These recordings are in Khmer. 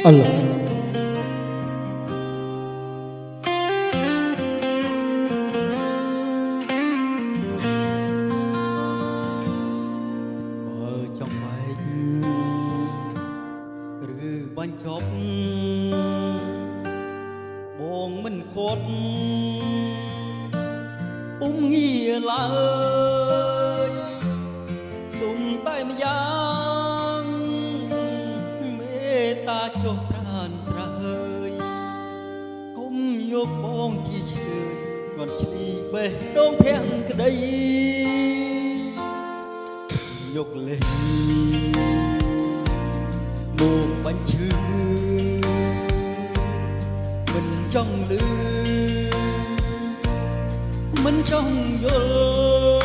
អឡូចង់បែកឬបាញ់ចប់បងមិនខត់ពុំងាឡើយសុំតែម្យ៉ាងមេត្តាចុះត្រានត្រើយកុំយកបងជាឈើគាត់ឆ្លីបេះដូងភាំងក្តីយកលេងមកបាញ់ឈឺមិនចង់លឺមិនចង់យល់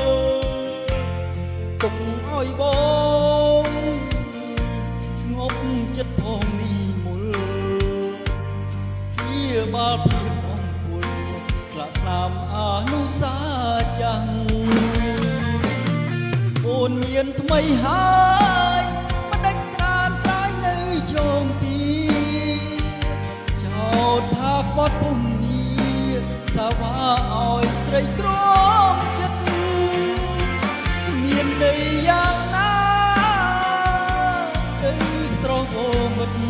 ទុកឲ្យបងស្ងប់ចិត្តផងនេះមុលជាបាល់ភាពអំពុលស្លាកស្នាមអនុសាចាំងអូនមានថ្មីហើយមិនដេចត្រានត្រាយនៅជុំពីចោទថាគាត់ពុំមានសាវ៉ាឲ្យស្រីក្រមចិត្តមានន័យយ៉ាងណាទៅស្រស់អូមិត្ត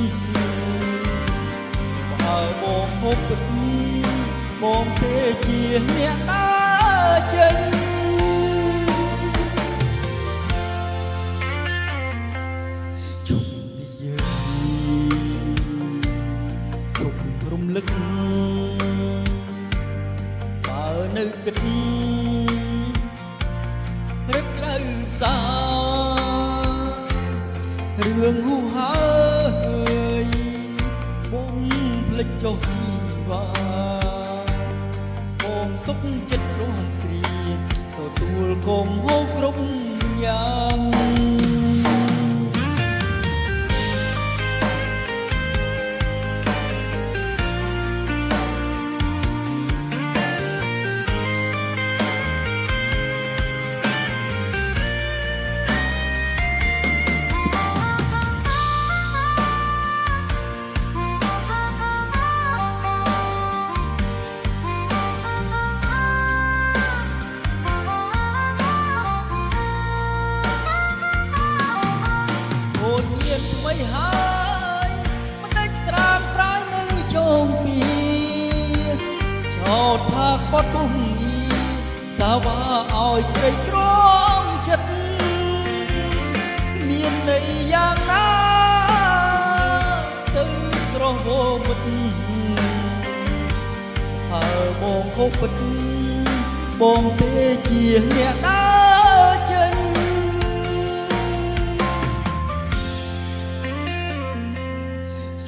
បើបងហូបពិតបងទេជាអ្នកដើរចេញរំលឹកបើនៅគិតរឹកក្រៅផ្សាររឿងហូហើយបងភ្លេចចុះជីវ៉ាបងទុកចិត្តរងគ្រាទទួលកុំហូរគ្រប់យ៉ាងថ្មីហើយមិនដេចត្រាំត្រើយនៅជុំពីចោទថាគាត់ពុំងារសាវ៉ាឲ្យស្រីក្រមចិត្តមានន័យយ៉ាងណាទៅស្រស់វមិត្តហើយបងហូបពិតបងទេជាអ្នកដើរចេញ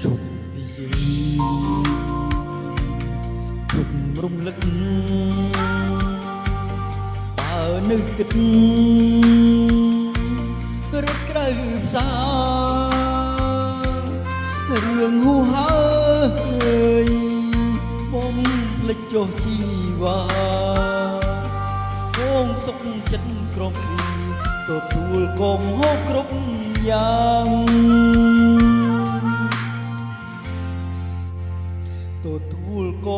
ជុំនិយាយជុំរំលឹកបើនៅគិតរត់ក្រៅផ្សាររឿងហូហើយបងភ្លេចចុះជីវ៉ាបងសុខចិត្តក្រុមទទួលកុំហូបគ្រប់យ៉ាងទទួលកុំ